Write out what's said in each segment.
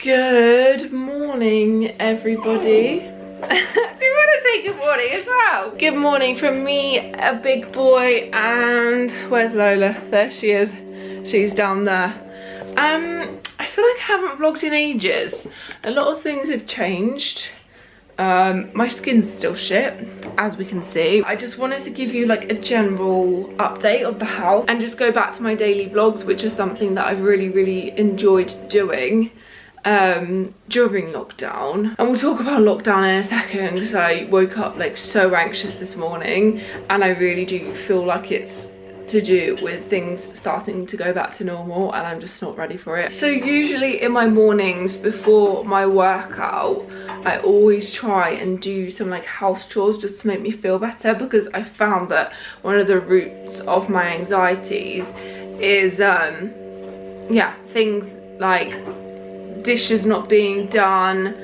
Good morning, everybody. Do you want to say good morning as well? Good morning from me, a big boy, and where's Lola? There she is. She's down there. I feel like I haven't vlogged in ages. A lot of things have changed. My skin's still shit, as we can see. I just wanted to give you like a general update of the house and just go back to my daily vlogs, which is something that I've really enjoyed doing during lockdown. And we'll talk about lockdown in a second, because I woke up like so anxious this morning, and I really do feel like it's to do with things starting to go back to normal, and I'm just not ready for it. So usually in my mornings before my workout, I always try and do some like house chores just to make me feel better, because I found that one of the roots of my anxieties is yeah, things like dishes not being done,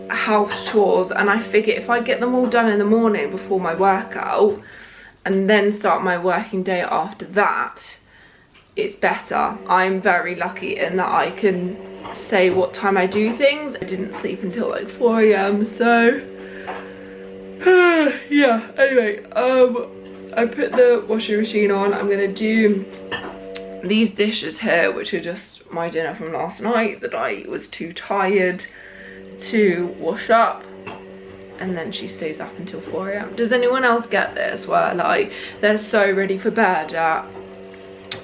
house chores, and I figure if I get them all done in the morning before my workout and then start my working day after that, it's better. I'm very lucky in that I can say what time I do things. I didn't sleep until like 4 AM, so yeah, anyway, I put the washing machine on. I'm gonna do these dishes here, which are just my dinner from last night that I was too tired to wash up, and then she stays up until 4 AM. Does anyone else get this, where like they're so ready for bed at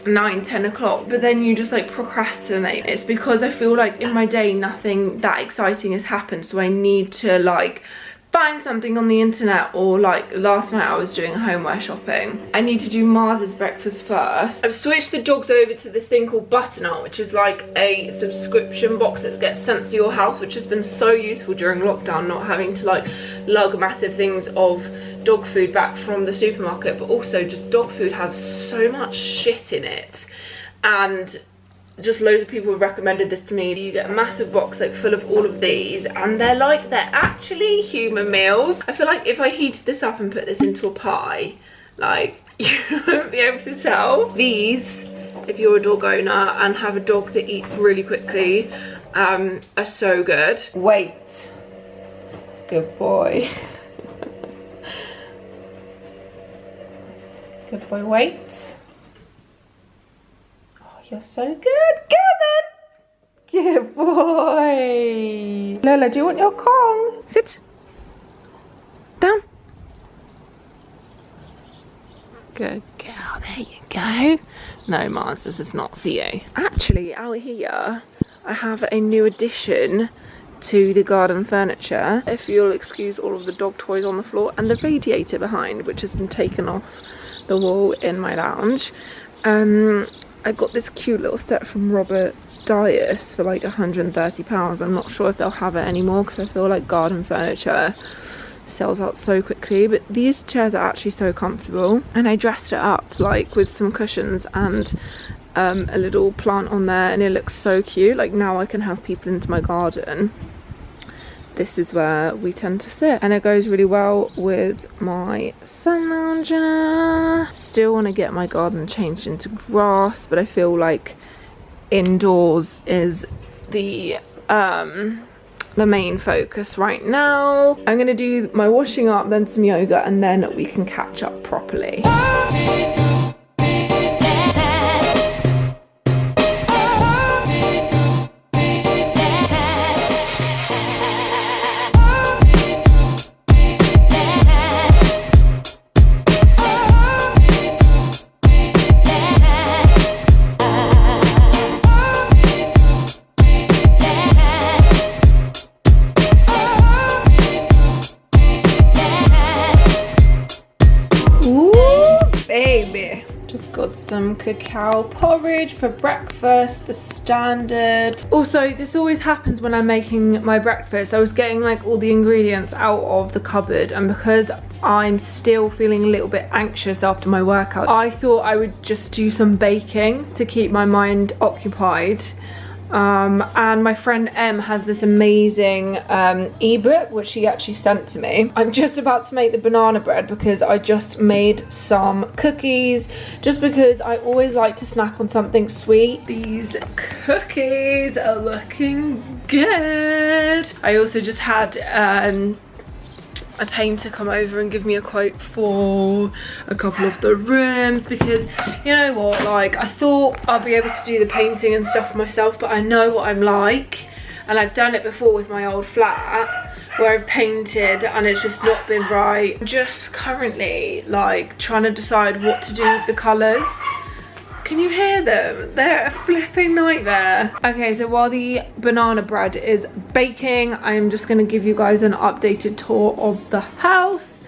9-10 o'clock, but then you just like procrastinate? It's because I feel like in my day nothing that exciting has happened, so I need to like find something on the internet, or like last night I was doing homeware shopping. I need to do Mars's breakfast first. I've switched the dogs over to this thing called Butternut, which is like a subscription box that gets sent to your house, which has been so useful during lockdown, not having to like lug massive things of dog food back from the supermarket. But also just dog food has so much shit in it, and just loads of people have recommended this to me. You get a massive box like full of all of these, and they're actually human meals. I feel like if I heated this up and put this into a pie, like you won't be able to tell. These, if you're a dog owner and have a dog that eats really quickly, are so good. Wait, good boy. Good boy, wait. You're so good. Good then. Good boy. Lola, do you want your Kong? Sit. Down. Good girl. There you go. No, Mars, this is not for you. Actually, out here, I have a new addition to the garden furniture. If you'll excuse all of the dog toys on the floor and the radiator behind, which has been taken off the wall in my lounge. I got this cute little set from Dyas for like £130. I'm not sure if they'll have it anymore, because I feel like garden furniture sells out so quickly, but these chairs are actually so comfortable. And I dressed it up like with some cushions and a little plant on there, and it looks so cute. Like now I can have people into my garden. This is where we tend to sit, and it goes really well with my sun lounger. Still want to get my garden changed into grass, but I feel like indoors is the main focus right now. I'm gonna do my washing up, then some yoga, and then we can catch up properly. Got some cacao porridge for breakfast, the standard. Also, this always happens when I'm making my breakfast. I was getting like all the ingredients out of the cupboard, and because I'm still feeling a little bit anxious after my workout, I thought I would just do some baking to keep my mind occupied. And my friend Em has this amazing ebook which she actually sent to me. I'm just about to make the banana bread because I just made some cookies, just because I always like to snack on something sweet. These cookies are looking good. I also just had a painter come over and give me a quote for a couple of the rooms, because you know what, like, I thought I'd be able to do the painting and stuff myself, but I know what I'm like, and I've done it before with my old flat where I've painted and it's just not been right. I'm just currently like trying to decide what to do with the colours. Can you hear them? They're a flipping nightmare. Okay, so while the banana bread is baking, I'm just gonna give you guys an updated tour of the house.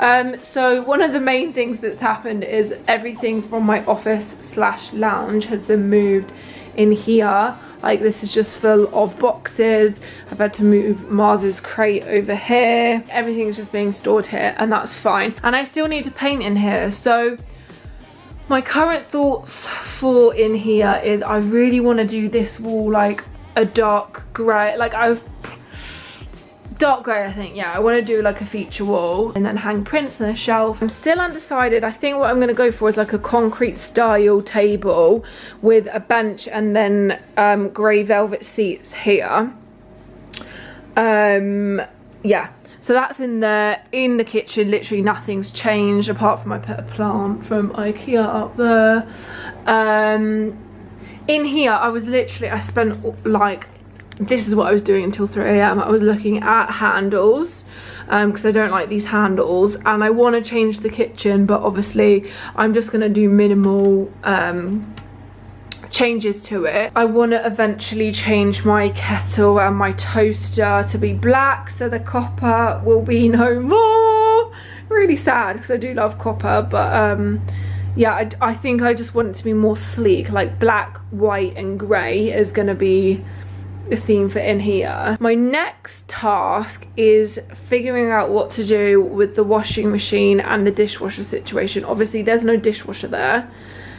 So one of the main things that's happened is everything from my office / lounge has been moved in here. Like, this is just full of boxes. I've had to move Mars's crate over here. Everything's just being stored here, and that's fine. And I still need to paint in here, so my current thoughts for in here is I really want to do this wall like a dark grey, like dark grey, I think. Yeah, I want to do like a feature wall and then hang prints on a shelf. I'm still undecided. I think what I'm going to go for is like a concrete style table with a bench and then grey velvet seats here. Yeah. So that's in there. In the kitchen, literally nothing's changed apart from I put a plant from IKEA up there. In here, I spent like, this is what I was doing until 3 AM. I was looking at handles because I don't like these handles, and I want to change the kitchen, but obviously I'm just going to do minimal changes to it. I want to eventually change my kettle and my toaster to be black, so the copper will be no more. Really sad because I do love copper, but yeah, I think I just want it to be more sleek, like black, white and grey is going to be the theme for in here. My next task is figuring out what to do with the washing machine and the dishwasher situation. Obviously there's no dishwasher there.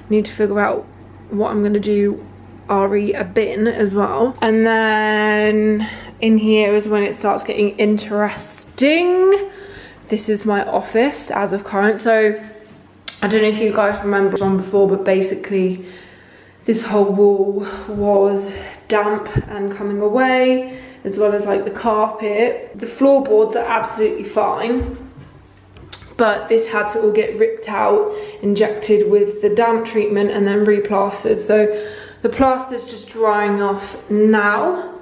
Need to figure out what I'm gonna do, RE a bin as well. And then in here is when it starts getting interesting. This is my office as of current. So I don't know if you guys remember from before, but basically this whole wall was damp and coming away, as well as like the carpet. The floorboards are absolutely fine, but this had to all get ripped out, injected with the damp treatment and then replastered. So the plaster's just drying off now.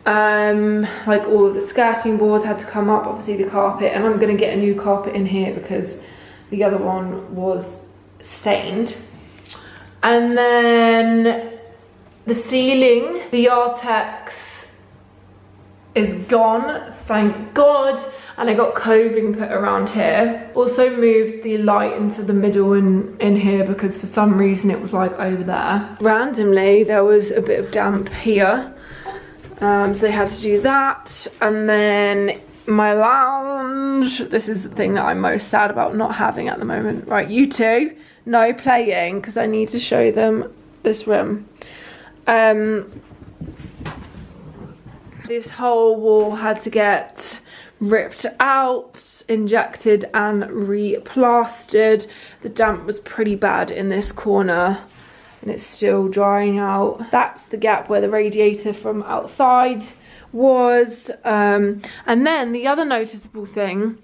Like all of the skirting boards had to come up, obviously the carpet, and I'm gonna get a new carpet in here because the other one was stained. And then the ceiling, the Artex is gone, thank God. And I got coving put around here. Also moved the light into the middle in here because for some reason it was like over there. Randomly, there was a bit of damp here. So they had to do that. And then my lounge, this is the thing that I'm most sad about not having at the moment. Right, you two, no playing, because I need to show them this room. This whole wall had to get ripped out, injected and replastered. The damp was pretty bad in this corner and it's still drying out. That's the gap where the radiator from outside was. And then the other noticeable thing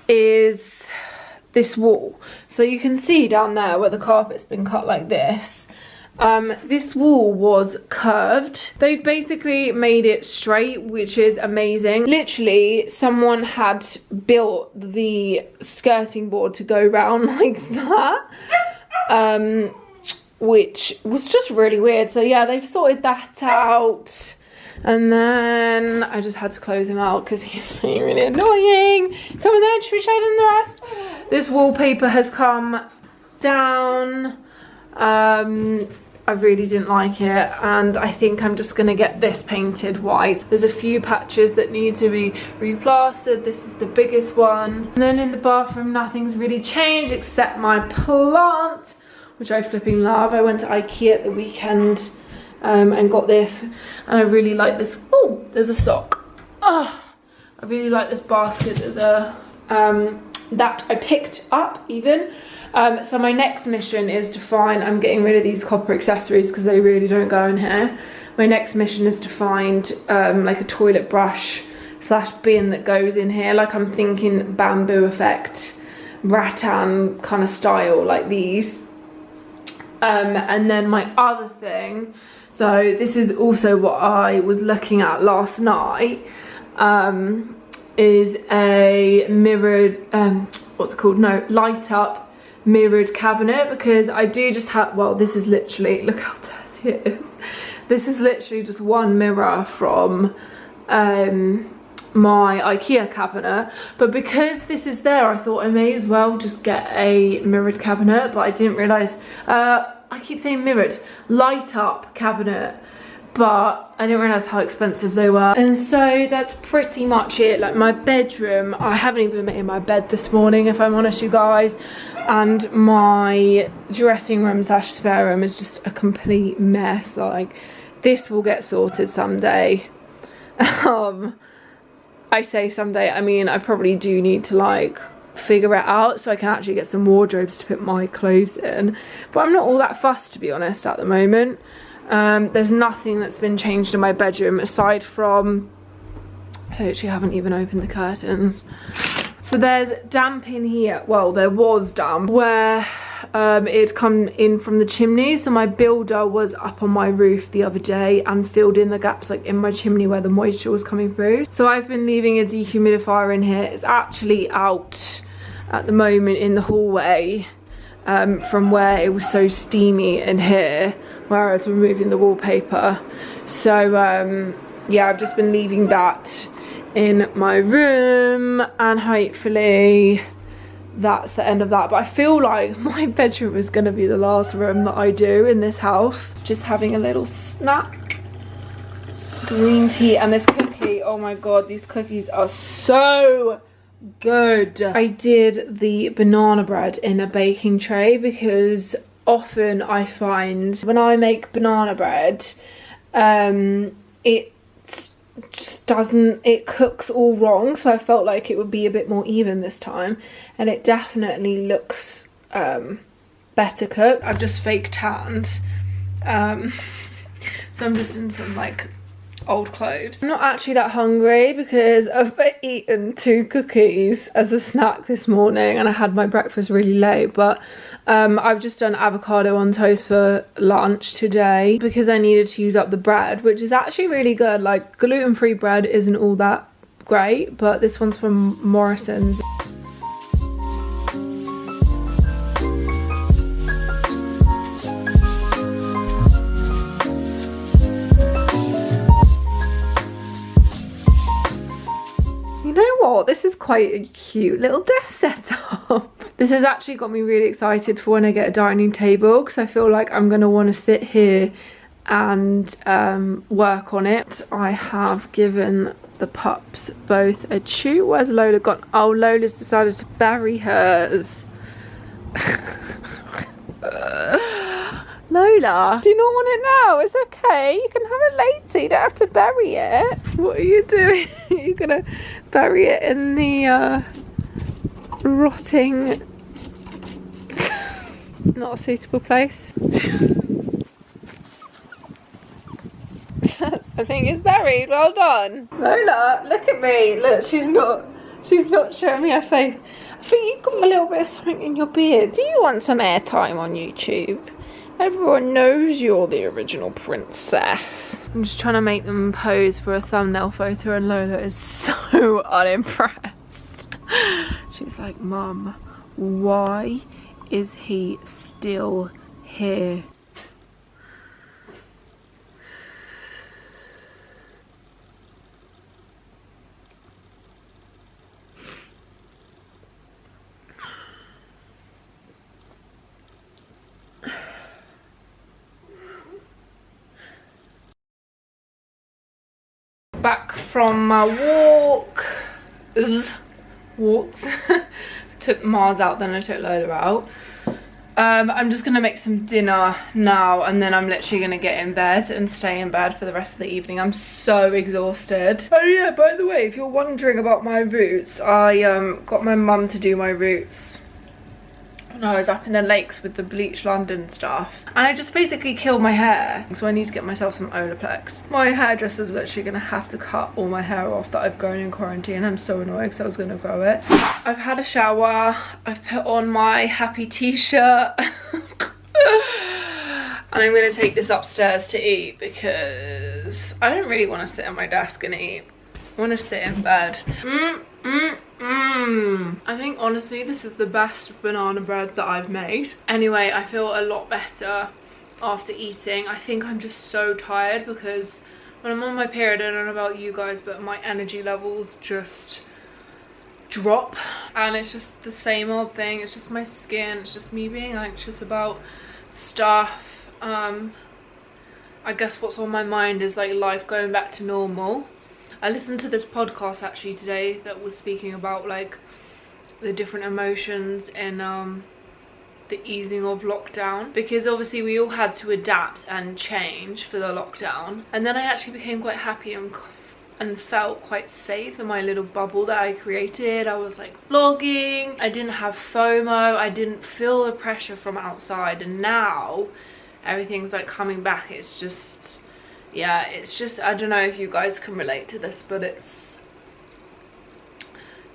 is this wall. So you can see down there where the carpet's been cut like this. This wall was curved. They've basically made it straight, which is amazing. Literally, someone had built the skirting board to go round like that, which was just really weird. So yeah, they've sorted that out. And then I just had to close him out because he's being really annoying. Come on then, should we show them the rest? This wallpaper has come down. I really didn't like it, and I think I'm just gonna get this painted white. There's a few patches that need to be replastered. This is the biggest one. And then in the bathroom, nothing's really changed except my plant, which I flipping love. I went to IKEA at the weekend and got this, and I really like this. Oh, there's a sock. Oh, I really like this basket that I picked up even. So my next mission is to find, I'm getting rid of these copper accessories because they really don't go in here. My next mission is to find like a toilet brush / bin that goes in here. Like I'm thinking bamboo effect, rattan kind of style, like these. And then my other thing, so this is also what I was looking at last night, is a mirrored, what's it called? No, light up mirrored cabinet, because I do just have, well, this is literally, look how dirty it is. This is literally just one mirror from my IKEA cabinet, but because this is there, I thought I may as well just get a mirrored cabinet, but I didn't realise, I keep saying mirrored, light up cabinet, but I didn't realise how expensive they were. And so that's pretty much it. Like my bedroom, I haven't even made my bed this morning, if I'm honest, you guys, and my dressing room / spare room is just a complete mess. Like this will get sorted someday. I say someday, I mean I probably do need to like figure it out so I can actually get some wardrobes to put my clothes in, but I'm not all that fussed, to be honest, at the moment. There's nothing that's been changed in my bedroom aside from, I literally haven't even opened the curtains. So there's damp in here, well there was damp where it'd come in from the chimney, so my builder was up on my roof the other day and filled in the gaps like in my chimney where the moisture was coming through. So I've been leaving a dehumidifier in here. It's actually out at the moment in the hallway, from where it was so steamy in here where I was removing the wallpaper. So yeah, I've just been leaving that in my room, and hopefully that's the end of that. But I feel like my bedroom is going to be the last room that I do in this house. Just having a little snack, green tea, and this cookie. Oh my god, these cookies are so good. I did the banana bread in a baking tray because often I find when I make banana bread, it just doesn't, it cooks all wrong, so I felt like it would be a bit more even this time, and it definitely looks better cooked. I've just fake tanned, so I'm just in some like old clothes. I'm not actually that hungry because I've eaten 2 cookies as a snack this morning and I had my breakfast really late, but I've just done avocado on toast for lunch today because I needed to use up the bread, which is actually really good. Like gluten-free bread isn't all that great, but this one's from Morrison's. You know what? This is quite a cute little desk setup. This has actually got me really excited for when I get a dining table, because I feel like I'm going to want to sit here and work on it. I have given the pups both a chew. Where's Lola gone? Oh, Lola's decided to bury hers. Lola, do you not want it now? It's okay, you can have it later, you don't have to bury it. What are you doing? You're gonna bury it in the rotting, not a suitable place. I think it's buried. Well done, Lola. Look at me. Look, she's not showing me her face. I think you've got a little bit of something in your beard. Do you want some airtime on YouTube? Everyone knows you're the original princess. I'm just trying to make them pose for a thumbnail photo and Lola is so unimpressed. She's like, Mum, why is he still here? Back from my walks. Took Mars out, then I took Lola out. I'm just gonna make some dinner now, and then I'm literally gonna get in bed and stay in bed for the rest of the evening. I'm so exhausted. Oh yeah, by the way, if you're wondering about my roots, I got my mum to do my roots when I was up in the lakes with the Bleach London stuff, and I just basically killed my hair, so I need to get myself some Olaplex. My hairdresser's literally gonna have to cut all my hair off that I've grown in quarantine. I'm so annoyed because I was gonna grow it. I've had a shower, I've put on my happy t-shirt and I'm gonna take this upstairs to eat because I don't really want to sit at my desk and eat. I want to sit in bed. I think honestly this is the best banana bread that I've made. Anyway, I feel a lot better after eating. I think I'm just so tired because when I'm on my period, I don't know about you guys, but my energy levels just drop, and it's just the same old thing. It's just my skin, it's just me being anxious about stuff. I guess what's on my mind is like life going back to normal. I listened to this podcast actually today that was speaking about like the different emotions in the easing of lockdown, because obviously we all had to adapt and change for the lockdown, and then I actually became quite happy and felt quite safe in my little bubble that I created. I was like vlogging, I didn't have FOMO, I didn't feel the pressure from outside, and now everything's like coming back. It's just, yeah, it's just, I don't know if you guys can relate to this, but it's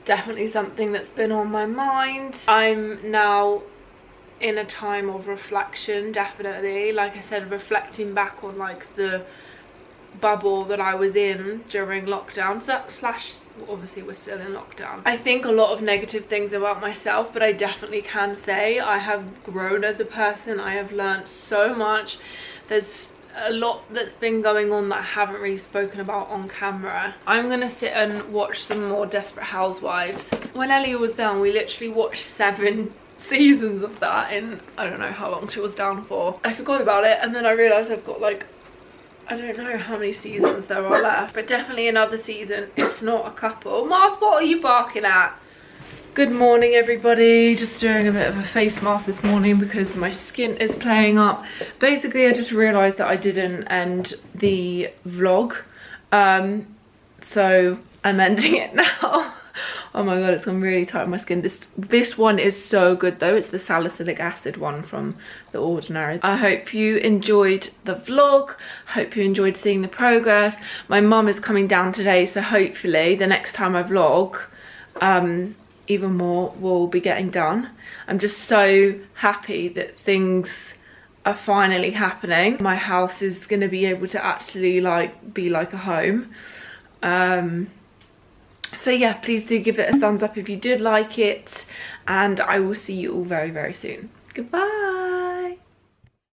definitely something that's been on my mind. I'm now in a time of reflection, definitely. Like I said, reflecting back on like the bubble that I was in during lockdown, slash obviously we're still in lockdown. I think a lot of negative things about myself, but I definitely can say I have grown as a person. I have learned so much. There's a lot that's been going on that I haven't really spoken about on camera. I'm gonna sit and watch some more Desperate Housewives. When Ellie was down, we literally watched 7 seasons of that in, I don't know how long she was down for. I forgot about it, and then I realised I've got like, I don't know how many seasons there are left, but definitely another season, if not a couple. Mars, what are you barking at? Good morning everybody, just doing a bit of a face mask this morning because my skin is playing up. Basically I just realised that I didn't end the vlog, so I'm ending it now. Oh my god, it's gone really tight on my skin. This one is so good though. It's the salicylic acid one from The Ordinary. I hope you enjoyed the vlog. Hope you enjoyed seeing the progress. My mum is coming down today, so hopefully the next time I vlog, even more will be getting done. I'm just so happy that things are finally happening. My house is going to be able to actually like be like a home. So yeah, please do give it a thumbs up if you did like it, and I will see you all very, very soon. Goodbye.